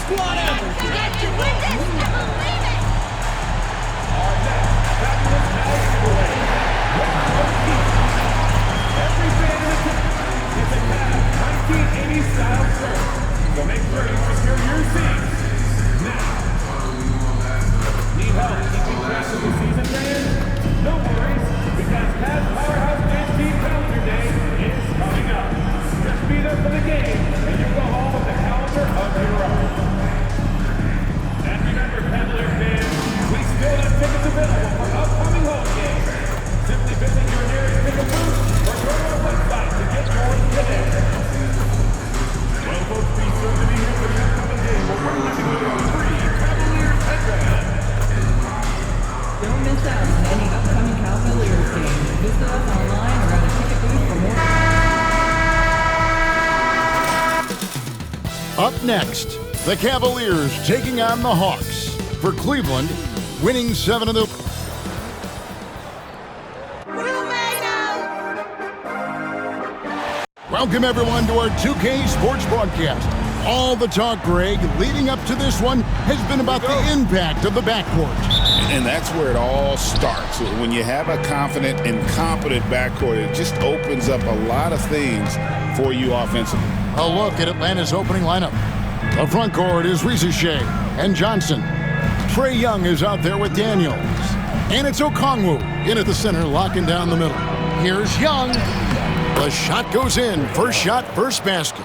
squad effort. Every fan in the team is a Cavs 1980 style shirt. So make sure you secure your seats now. Need help keeping track of the season fans? No worries, because Cavs Powerhouse Fans Team Calendar Day is coming up. Just be there for the game, and you go home with a calendar of your own. And remember, Cavalier fans, we still have tickets available for upcoming home games. Simply visit your nearest ticket booth or go to our website to get yours today. Well, folks, be sure to be here for the upcoming game where we're giving you a free Cavaliers headband. Don't miss out on any upcoming Cavaliers games. Visit us online or at a ticket booth for more. Up next, the Cavaliers taking on the Hawks. For Cleveland, winning 7 of the... Welcome everyone to our 2K Sports broadcast. All the talk, Greg, leading up to this one has been about the impact of the backcourt. And that's where it all starts. When you have a confident and competent backcourt, it just opens up a lot of things for you offensively. A look at Atlanta's opening lineup. The front court is Risacher and Johnson. Trae Young is out there with Daniels. And it's Okongwu in at the center, locking down the middle. Here's Young. The shot goes in. First shot, first basket.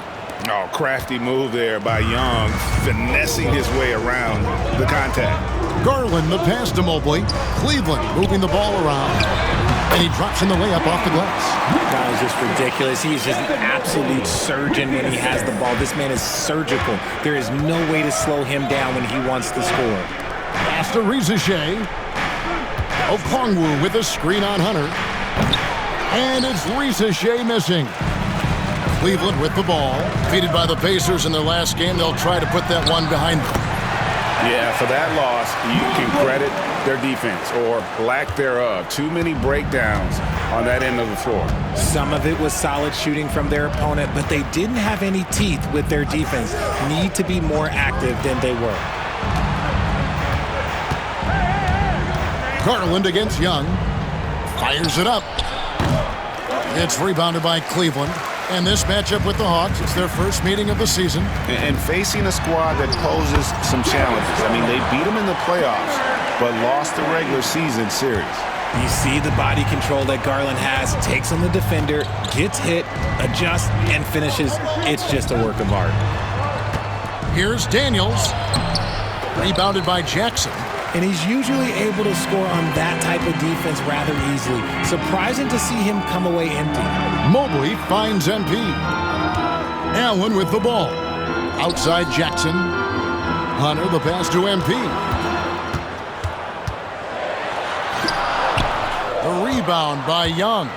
Oh, crafty move there by Young, finessing his way around the contact. Garland, the pass to Mobley. Cleveland moving the ball around. And he drops in the layup off the glass. That was just ridiculous. He's just an absolute surgeon when he has the ball. This man is surgical. There is no way to slow him down when he wants to score. Pass to Risacher. Okongwu with a screen on Hunter. And it's Risacher missing. Cleveland with the ball. Defeated by the Pacers in their last game. They'll try to put that one behind them. Yeah, for that loss, you can credit their defense or lack thereof. Too many breakdowns on that end of the floor. Some of it was solid shooting from their opponent, but they didn't have any teeth with their defense. Need to be more active than they were. Garland against Young. Fires it up. It's rebounded by Cleveland. And this matchup with the Hawks, it's their first meeting of the season. And facing a squad that poses some challenges. I mean, they beat them in the playoffs, but lost the regular season series. You see the body control that Garland has, takes on the defender, gets hit, adjusts, and finishes. It's just a work of art. Here's Daniels. Rebounded by Jackson. And he's usually able to score on that type of defense rather easily. Surprising to see him come away empty. Mobley finds MP. Allen with the ball. Outside Jackson. Hunter, the pass to MP. The rebound by Young.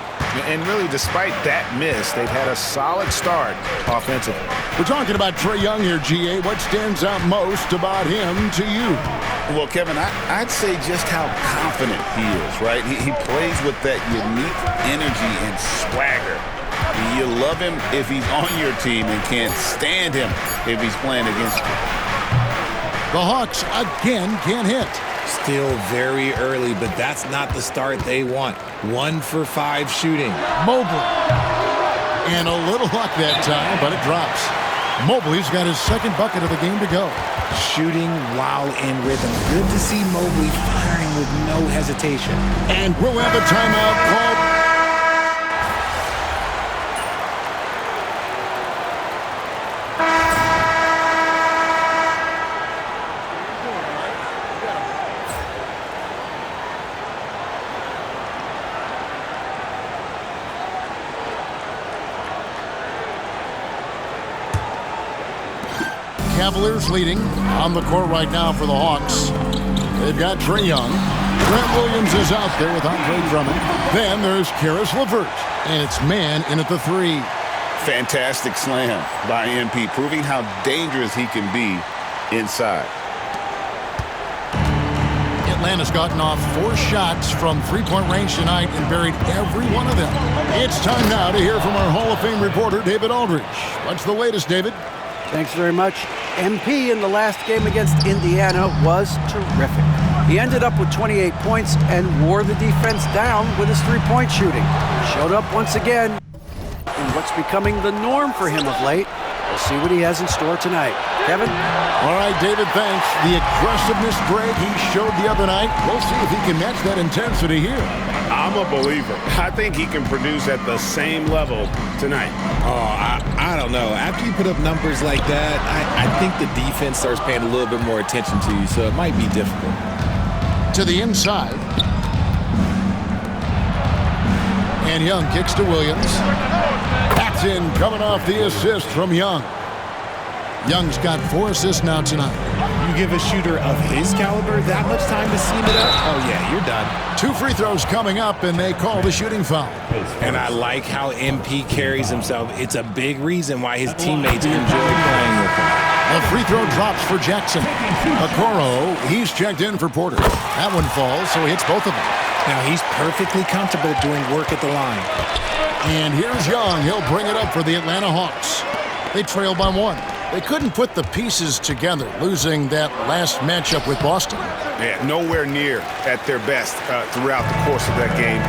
And really, despite that miss, they've had a solid start offensively. We're talking about Trae Young here, GA. What stands out most about him to you? Well, Kevin, I'd say just how confident he is, right? He plays with that unique energy and swagger. You love him if he's on your team and can't stand him if he's playing against you. The Hawks again can't hit. Still very early, but that's not the start they want. 1 for 5 shooting. Mobley. And a little luck that time, but it drops. Mobley's got his second bucket of the game to go. Shooting while in rhythm. Good to see Mobley firing with no hesitation. And we'll have a timeout called. Cavaliers leading on the court right now for the Hawks. They've got Trae Young. Grant Williams is out there with Andre Drummond. Then there's Karis LeVert, and it's man in at the 3. Fantastic slam by MP, proving how dangerous he can be inside. Atlanta's gotten off 4 shots from three-point range tonight and buried every one of them. It's time now to hear from our Hall of Fame reporter, David Aldridge. What's the latest, David? Thanks very much. MP in the last game against Indiana was terrific. He ended up with 28 points and wore the defense down with his three-point shooting. Showed up once again in what's becoming the norm for him of late. We'll see what he has in store tonight. Kevin? All right, David, thanks. The aggressiveness, Greg, he showed the other night. We'll see if he can match that intensity here. I'm a believer. I think he can produce at the same level tonight. Oh, I don't know. After you put up numbers like that, I think the defense starts paying a little bit more attention to you, so it might be difficult. To the inside. And Young kicks to Williams. That's in, coming off the assist from Young. Young's got 4 assists now tonight. You give a shooter of his caliber that much time to seam it up? Oh, yeah, you're done. 2 free throws coming up, and they call the shooting foul. And I like how MP carries himself. It's a big reason why his teammates enjoy playing with him. A free throw drops for Jackson. Okoro, he's checked in for Porter. That one falls, so he hits both of them. Now he's perfectly comfortable doing work at the line. And here's Young. He'll bring it up for the Atlanta Hawks. They trail by 1. They couldn't put the pieces together, losing that last matchup with Boston. Yeah, nowhere near at their best throughout the course of that game.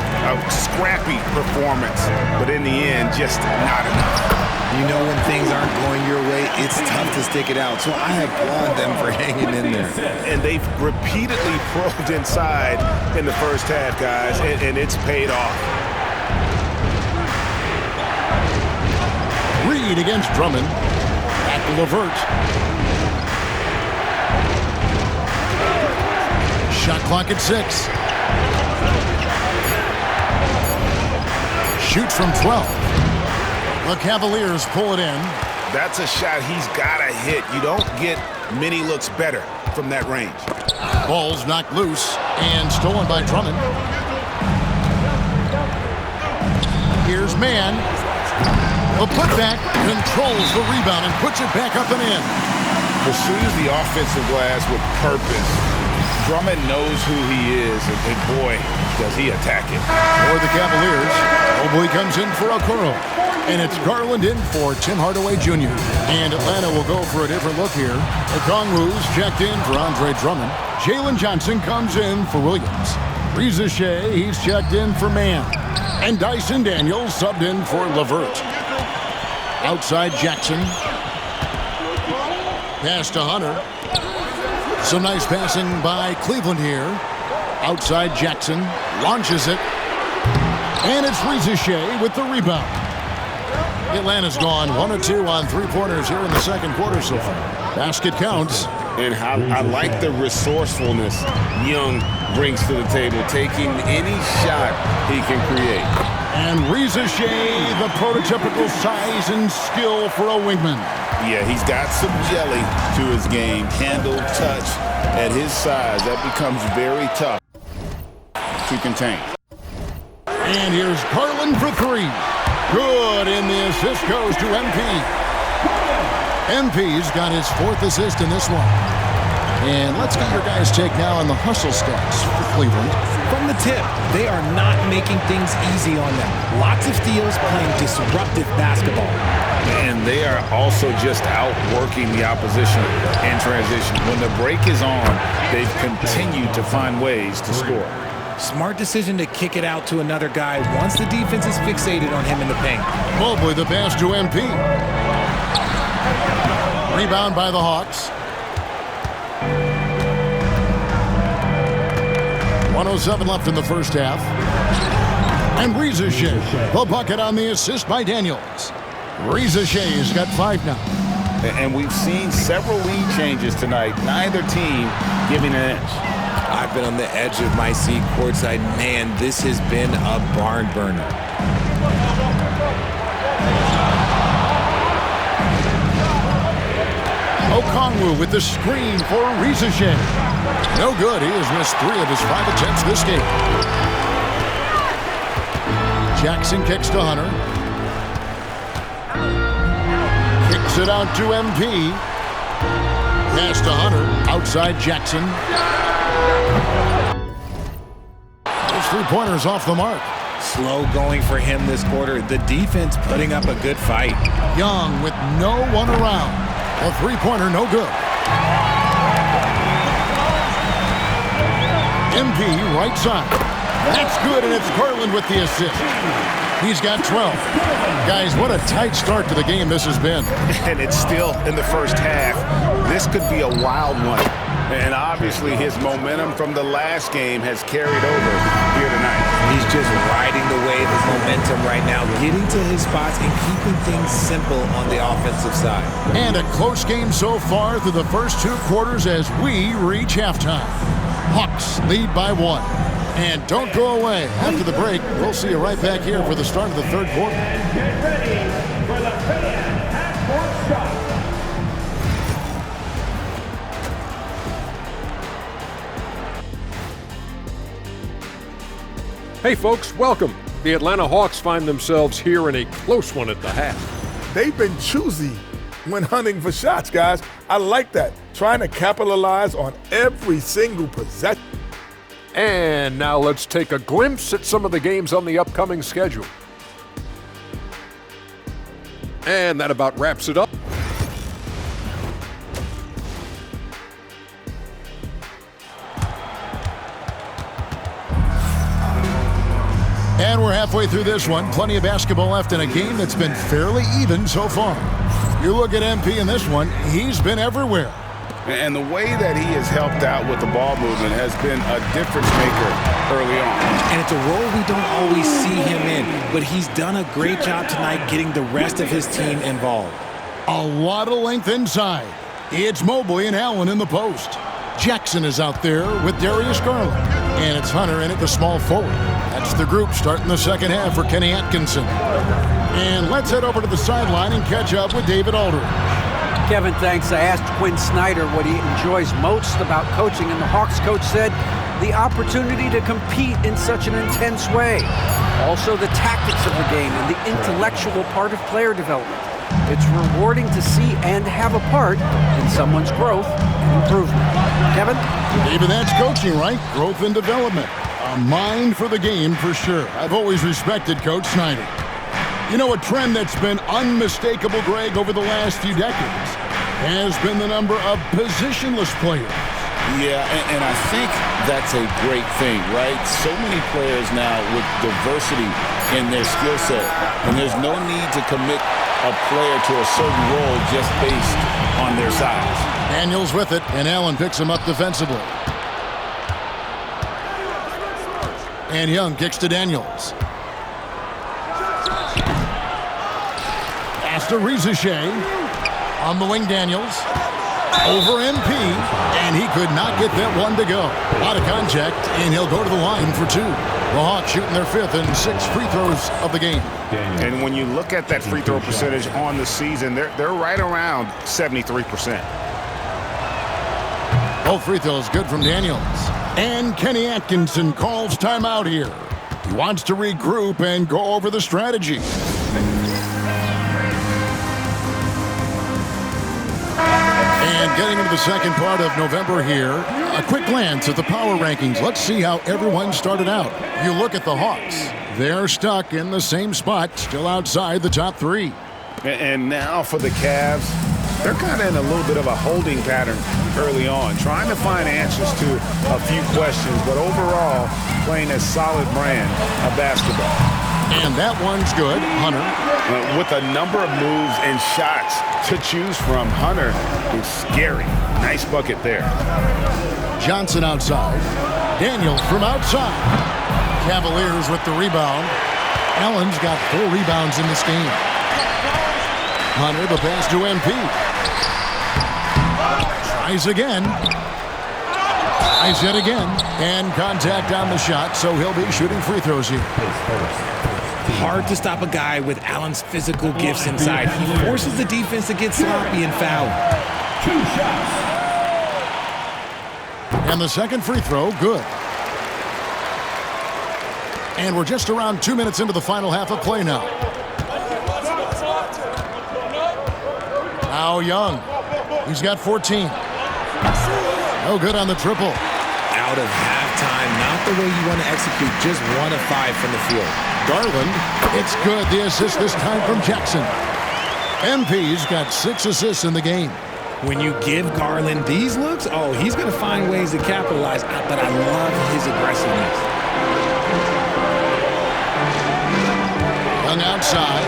Scrappy performance, but in the end, just not enough. You know when things aren't going your way, it's tough to stick it out. So I applaud them for hanging in there. And they've repeatedly probed inside in the first half, guys, and it's paid off. Reed against Drummond. Back to LeVert. Shot clock at 6. Shoots from 12. The Cavaliers pull it in. That's a shot he's got to hit. You don't get many looks better from that range. Ball's knocked loose and stolen by Drummond. Here's Mann. The putback controls the rebound and puts it back up and in. Pursues the offensive glass with purpose. Drummond knows who he is, and boy, does he attack it. For the Cavaliers, Mobley comes in for Okoro. And it's Garland in for Tim Hardaway Jr. And Atlanta will go for a different look here. Okongwu's checked in for Andre Drummond. Jalen Johnson comes in for Williams. Reza Shea, he's checked in for Mann. And Dyson Daniels subbed in for LeVert. Outside Jackson. Pass to Hunter. Some nice passing by Cleveland here. Outside Jackson. Launches it. And it's Reza Shea with the rebound. Atlanta's gone 1 of 2 on 3-pointers here in the second quarter so far. Basket counts. And I like the resourcefulness Young brings to the table, taking any shot he can create. And Reza Shea, the prototypical size and skill for a wingman. Yeah, he's got some jelly to his game. Handle, touch. At his size, that becomes very tough to contain. And here's Garland for 3. Good, and the assist goes to MP. MP's got his 4th assist in this one. And let's get your guys' take now on the hustle stats for Cleveland. From the tip, they are not making things easy on them. Lots of steals, playing disruptive basketball. And they are also just outworking the opposition in transition. When the break is on, they've continued to find ways to score. Smart decision to kick it out to another guy once the defense is fixated on him in the paint. Mobley the pass to MP. Rebound by the Hawks. 1:07 left in the first half. And Reza Shea, the bucket on the assist by Daniels. Reza Shea's got 5 now. And we've seen several lead changes tonight. Neither team giving an inch. I've been on the edge of my seat courtside. Man, this has been a barn burner. Okongwu with the screen for Reza Shea. No good. He has missed 3 of his 5 attempts this game. Jackson kicks to Hunter. Kicks it out to MP. Pass to Hunter. Outside Jackson. Those 3-pointers off the mark. Slow going for him this quarter. The defense putting up a good fight. Young with no one around. A three-pointer, no good. MP right side. That's good, and it's Garland with the assist. He's got 12. Guys, what a tight start to the game this has been. And it's still in the first half. This could be a wild one. And obviously his momentum from the last game has carried over here tonight. He's just riding the wave of momentum right now, getting to his spots and keeping things simple on the offensive side. And a close game so far through the first two quarters as we reach halftime. Hawks lead by 1. And don't go away. After the break, we'll see you right back here for the start of the third quarter. Get ready for the fan half-court shot. Hey folks, welcome. The Atlanta Hawks find themselves here in a close one at the half. They've been choosy when hunting for shots, guys. I like that. Trying to capitalize on every single possession. And now let's take a glimpse at some of the games on the upcoming schedule. And that about wraps it up. And we're halfway through this one. Plenty of basketball left in a game that's been fairly even so far. You look at MP in this one, he's been everywhere. And the way that he has helped out with the ball movement has been a difference maker early on. And it's a role we don't always see him in, but he's done a great job tonight getting the rest of his team involved. A lot of length inside. It's Mobley and Allen in the post. Jackson is out there with Darius Garland. And it's Hunter in at the small forward. That's the group starting the second half for Kenny Atkinson. And let's head over to the sideline and catch up with David Aldridge. Kevin, thanks. I asked Quinn Snyder what he enjoys most about coaching, and the Hawks coach said the opportunity to compete in such an intense way. Also, the tactics of the game and the intellectual part of player development. It's rewarding to see and have a part in someone's growth and improvement. Kevin? David, that's coaching, right? Growth and development. A mind for the game for sure. I've always respected Coach Snyder. You know, a trend that's been unmistakable, Greg, over the last few decades has been the number of positionless players. Yeah, and I think that's a great thing, right? So many players now with diversity in their skill set, and there's no need to commit a player to a certain role just based on their size. Daniels with it, and Allen picks him up defensively. And Young kicks to Daniels. Pass to Rizachet. On the wing, Daniels. Over MP, and he could not get that one to go. A lot of contact, and he'll go to the line for 2. The Hawks shooting their 5th and 6th free throws of the game. And when you look at that free throw percentage on the season, they're right around 73%. Both free throws good from Daniels. And Kenny Atkinson calls timeout here. He wants to regroup and go over the strategy. And getting into the second part of November here, a quick glance at the power rankings. Let's see how everyone started out. You look at the Hawks. They're stuck in the same spot, still outside the top 3. And now for the Cavs, they're kind of in a little bit of a holding pattern early on, trying to find answers to a few questions, but overall playing a solid brand of basketball. And that one's good, Hunter. With a number of moves and shots to choose from, Hunter is scary. Nice bucket there. Johnson outside. Daniels from outside. Cavaliers with the rebound. Allen's got 4 rebounds in this game. Hunter, the pass to MP. Tries again. Tries it again. And contact on the shot, so he'll be shooting free throws here. Hard to stop a guy with Allen's physical gifts inside. He forces the defense to get sloppy and foul. 2 shots. And the second free throw, good. And we're just around 2 minutes into the final half of play now. Now Young. He's got 14. No good on the triple. Out of halftime, not the way you want to execute, just 1 of 5 from the field. Garland, it's good. The assist this time from Jackson. MP's got 6 assists in the game. When you give Garland these looks, oh, he's going to find ways to capitalize, but I love his aggressiveness. Young outside.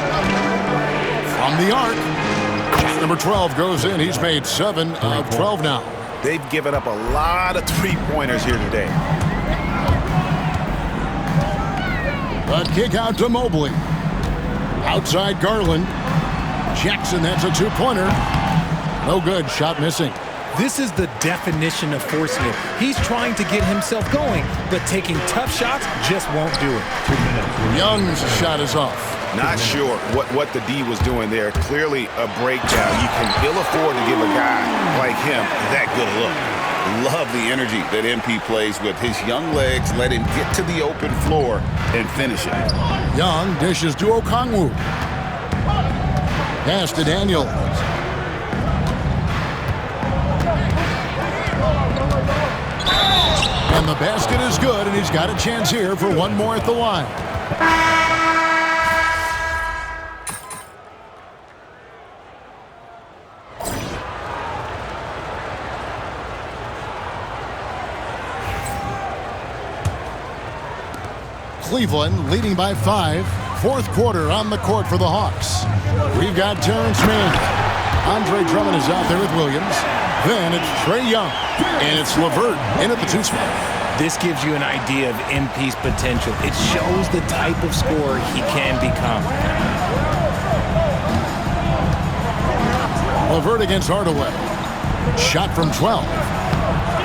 From the arc. Number 12 goes in. He's made 7 of 12 now. They've given up a lot of three-pointers here today. A kick out to Mobley. Outside Garland. Jackson, that's a two-pointer. No good. Shot missing. This is the definition of forcing it. He's trying to get himself going, but taking tough shots just won't do it. Young's shot is off. Not sure what the D was doing there. Clearly a breakdown. You can ill afford to give a guy like him that good a look. Love the energy that MP plays with. His young legs let him get to the open floor and finish it. Young dishes to Okongwu. Pass to Daniels. And the basket is good, and he's got a chance here for one more at the line. Cleveland leading by 5. Fourth quarter on the court for the Hawks. We've got Terrence Mann. Andre Drummond is out there with Williams. Then it's Trae Young. And it's LeVert in at the 2 spot. This gives you an idea of MP's potential. It shows the type of scorer he can become. LeVert against Hardaway. Shot from 12.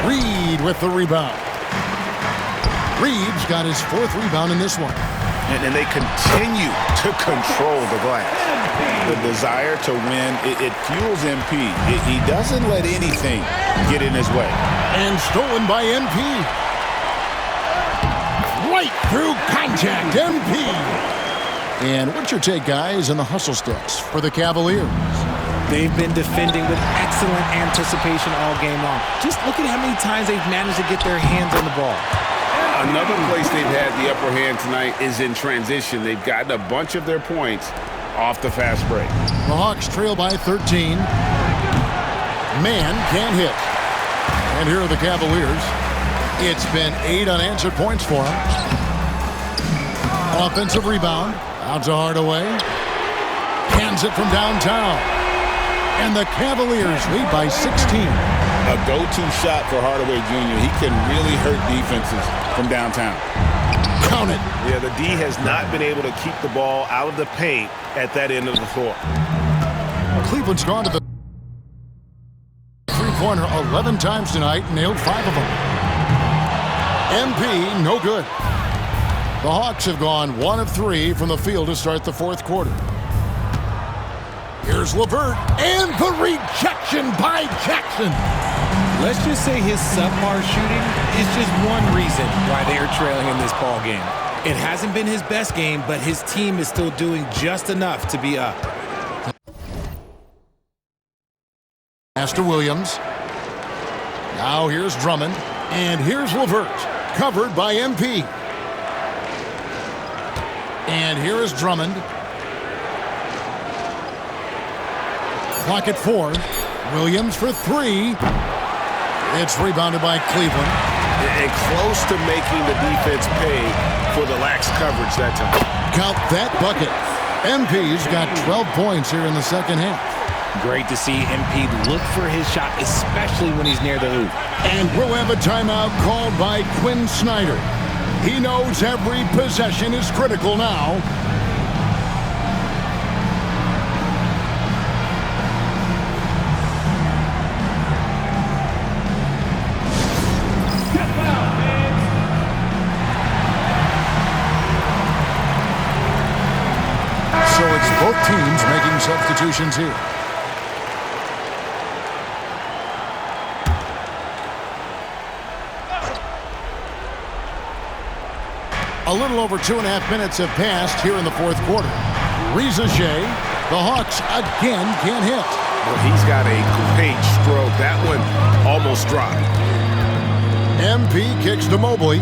Reed with the rebound. Reed's got his 4th rebound in this one. And they continue to control the glass. The desire to win, it fuels MP. He doesn't let anything get in his way. And stolen by MP. Right through contact, MP. And what's your take, guys, in the hustle stats for the Cavaliers? They've been defending with excellent anticipation all game long. Just look at how many times they've managed to get their hands on the ball. Another place they've had the upper hand tonight is in transition. They've gotten a bunch of their points off the fast break. The Hawks trail by 13. Man can't hit. And here are the Cavaliers. It's been 8 unanswered points for them. Offensive rebound. Out to Hardaway. Hands it from downtown. And the Cavaliers lead by 16. A go-to shot for Hardaway Jr. He can really hurt defenses from downtown. Count it. Yeah, the D has not been able to keep the ball out of the paint at that end of the floor. Cleveland's gone to the three-pointer 11 times tonight, nailed 5 of them. MP, no good. The Hawks have gone 1 of 3 from the field to start the fourth quarter. Here's LeVert, and the rejection by Jackson. Let's just say his subpar shooting is just one reason why they are trailing in this ball game. It hasn't been his best game, but his team is still doing just enough to be up. Pass to Williams. Now here's Drummond, and here's LeVert, covered by MP. And here is Drummond. Clock at 4. Williams for 3. It's rebounded by Cleveland. And close to making the defense pay for the lax coverage that time. Count that bucket. MP's got 12 points here in the second half. Great to see MP look for his shot, especially when he's near the hoop. And we'll have a timeout called by Quinn Snyder. He knows every possession is critical now. So it's both teams making substitutions here. A little over 2.5 minutes have passed here in the fourth quarter. Reza Shea, the Hawks again can't hit. Well, he's got a great stroke. That one almost dropped. MP kicks to Mobley.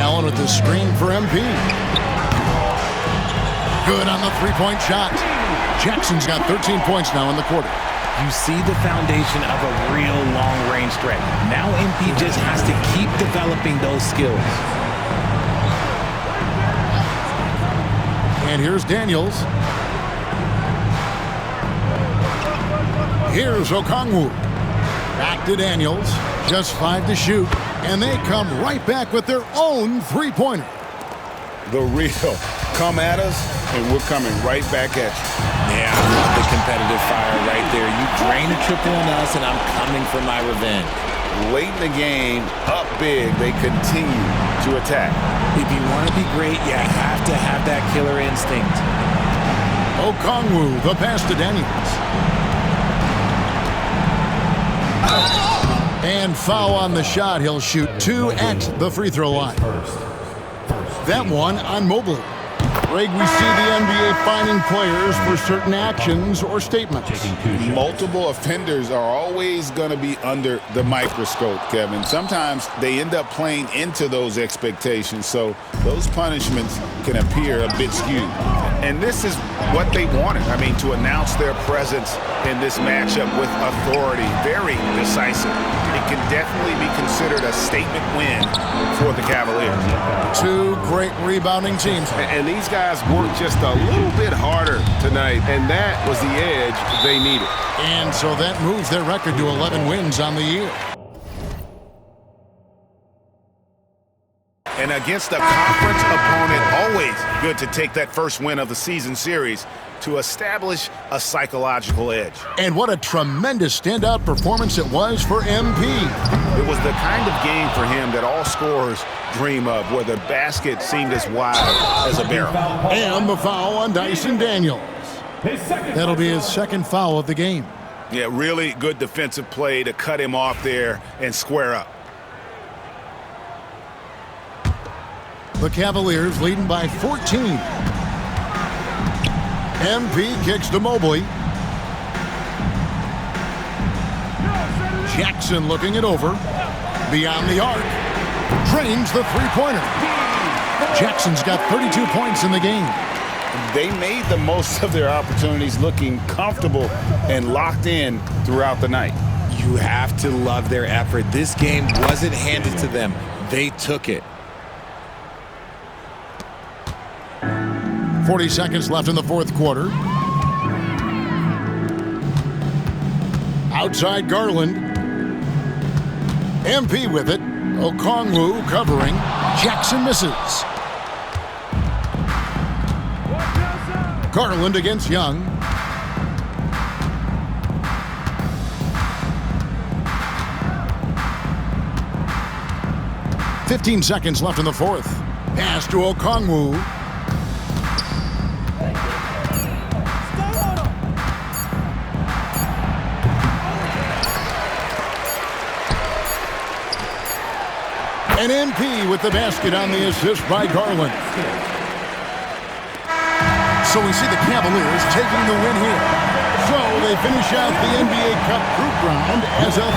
Allen with the screen for MP. Good on the three-point shot. Jackson's got 13 points now in the quarter. You see the foundation of a real long-range threat. Now MP just has to keep developing those skills. And here's Daniels. Here's Okongwu. Back to Daniels. Just 5 to shoot. And they come right back with their own three-pointer. The real come at us, and we're coming right back at you. Yeah, I love the competitive fire right there. You drain a triple on us, and I'm coming for my revenge. Late in the game, up big, they continue to attack. If you want to be great, you have to have that killer instinct. Okongwu, the pass to Daniels. And foul on the shot. He'll shoot 2 at the free throw line. That one on Mobley. Greg, we see the NBA fining players for certain actions or statements. Multiple offenders are always going to be under the microscope, Kevin. Sometimes they end up playing into those expectations, so those punishments can appear a bit skewed. And this is what they wanted. I mean, to announce their presence in this matchup with authority, very decisive. It can definitely be considered a statement win for the Cavaliers. 2 great rebounding teams. And these guys worked just a little bit harder tonight, and that was the edge they needed. And so that moves their record to 11 wins on the year. And against a conference opponent, always good to take that first win of the season series to establish a psychological edge. And what a tremendous standout performance it was for MP. It was the kind of game for him that all scorers dream of, where the basket seemed as wide as a barrel. And the foul on Dyson Daniels. That'll be his second foul of the game. Yeah, really good defensive play to cut him off there and square up. The Cavaliers leading by 14. MP kicks to Mobley. Jackson looking it over. Beyond the arc. Drains the three-pointer. Jackson's got 32 points in the game. They made the most of their opportunities, looking comfortable and locked in throughout the night. You have to love their effort. This game wasn't handed to them. They took it. 40 seconds left in the fourth quarter. Outside Garland. MP with it. Okongwu covering. Jackson misses. Garland against Young. "15 seconds left in the fourth. Pass to Okongwu. And MP with the basket on the assist by Garland. So we see the Cavaliers taking the win here. So they finish out the NBA Cup group round as a